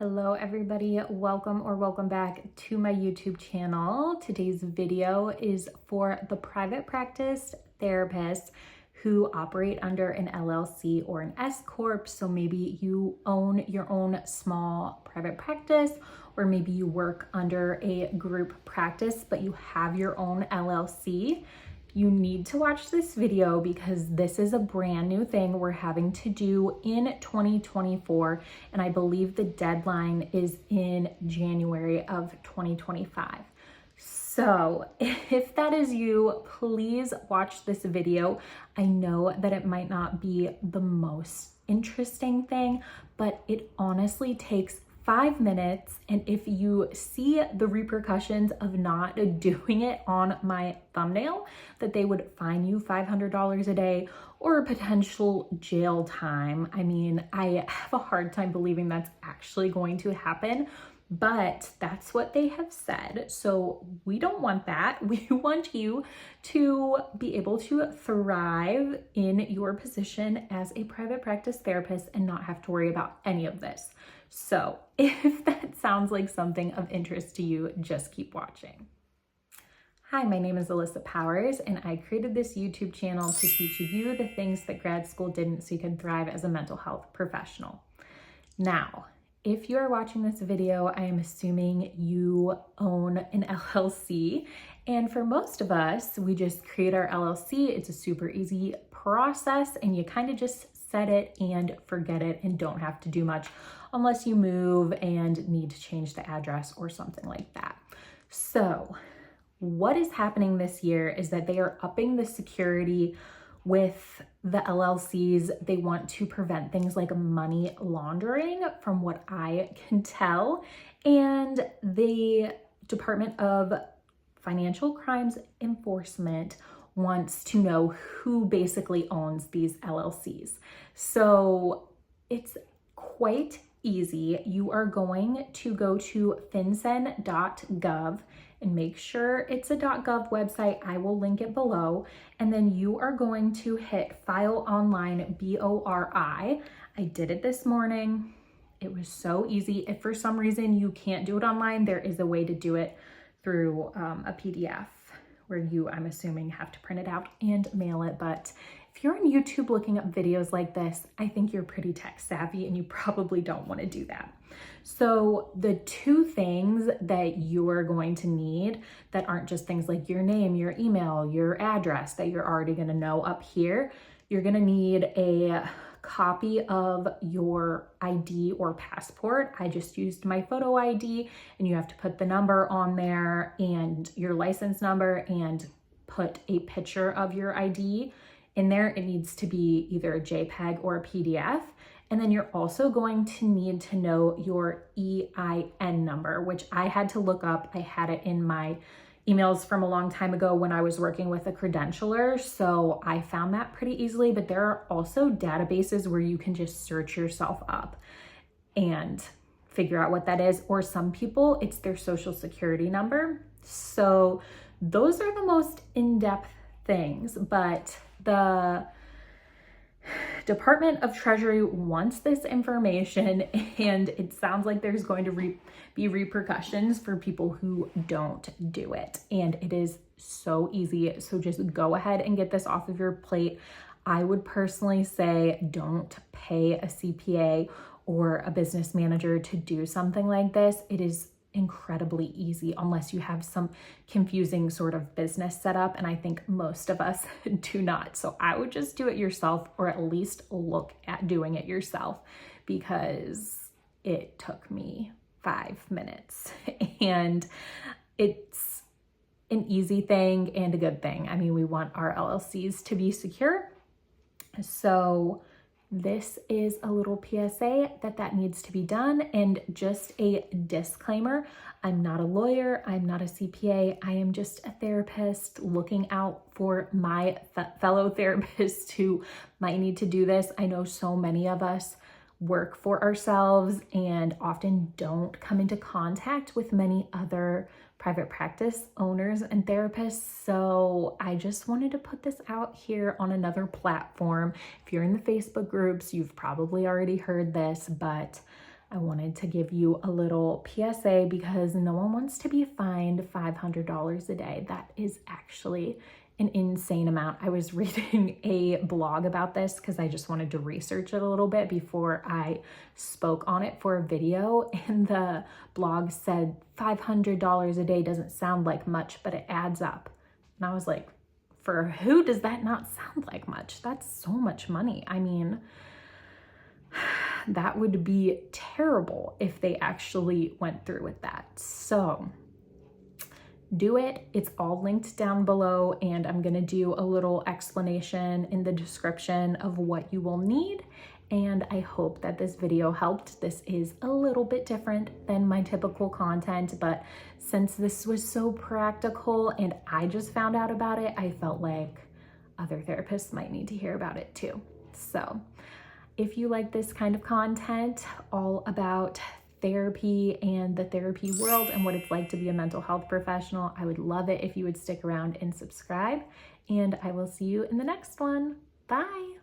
Hello everybody, welcome back to my YouTube channel. Today's video is for the private practice therapists who operate under an LLC or an S-Corp. So maybe you own your own small private practice, or maybe you work under a group practice, but you have your own LLC. You need to watch this video because this is a brand new thing we're having to do in 2024. And I believe the deadline is in January of 2025. So if that is you, please watch this video. I know that it might not be the most interesting thing, but it honestly takes 5 minutes, and if you see the repercussions of not doing it on my thumbnail, that they would fine you $500 a day or potential jail time. I mean, I have a hard time believing that's actually going to happen, but that's what they have said. So we don't want that. We want you to be able to thrive in your position as a private practice therapist and not have to worry about any of this. So if that sounds like something of interest to you, just keep watching. Hi, my name is Allyssa Powers, and I created this YouTube channel to teach you the things that grad school didn't so you can thrive as a mental health professional. Now, if you are watching this video, I am assuming you own an LLC. And for most of us, we just create our LLC. It's a super easy process, and you kind of just set it and forget it and don't have to do much unless you move and need to change the address or something like that. So what is happening this year is that they are upping the security with the LLCs. They want to prevent things like money laundering, from what I can tell. And the Department of Financial Crimes Enforcement wants to know who basically owns these LLCs. So it's quite easy. You are going to go to FinCEN.gov and make sure it's a .gov website. I will link it below. And then you are going to hit File Online, BORI. I did it this morning. It was so easy. If for some reason you can't do it online, there is a way to do it through a PDF where you, I'm assuming, have to print it out and mail it. But if you're on YouTube looking up videos like this, I think you're pretty tech savvy and you probably don't want to do that. So the two things that you're going to need that aren't just things like your name, your email, your address that you're already going to know up here, you're going to need a copy of your ID or passport. I just used my photo ID, and you have to put the number on there and your license number and put a picture of your ID in there. It needs to be either a JPEG or a PDF. And then you're also going to need to know your EIN number, which I had to look up. I had it in my emails from a long time ago when I was working with a credentialer. So I found that pretty easily, but there are also databases where you can just search yourself up and figure out what that is. Or some people, it's their social security number. So those are the most in-depth things, but the Department of Treasury wants this information, and it sounds like there's going to be repercussions for people who don't do it. And it is so easy. So just go ahead and get this off of your plate. I would personally say don't pay a CPA or a business manager to do something like this. It is incredibly easy unless you have some confusing sort of business setup, and I think most of us do not. So I would just do it yourself, or at least look at doing it yourself, because it took me 5 minutes and it's an easy thing and a good thing. I mean, we want our LLCs to be secure. So this is a little PSA that needs to be done. And just a disclaimer, I'm not a lawyer, I'm not a CPA, I am just a therapist looking out for my fellow therapists who might need to do this. I know so many of us work for ourselves and often don't come into contact with many other private practice owners and therapists. So I just wanted to put this out here on another platform. If you're in the Facebook groups, you've probably already heard this, but I wanted to give you a little PSA because no one wants to be fined $500 a day. That is actually an insane amount. I was reading a blog about this because I just wanted to research it a little bit before I spoke on it for a video, and the blog said $500 a day doesn't sound like much, but it adds up. And I was like, for who does that not sound like much? That's so much money. I mean, that would be terrible if they actually went through with that. So do it. It's all linked down below, and I'm going to do a little explanation in the description of what you will need. And I hope that this video helped. This is a little bit different than my typical content, but since this was so practical and I just found out about it, I felt like other therapists might need to hear about it too. So if you like this kind of content, all about therapy and the therapy world and what it's like to be a mental health professional, I would love it if you would stick around and subscribe, and I will see you in the next one. Bye.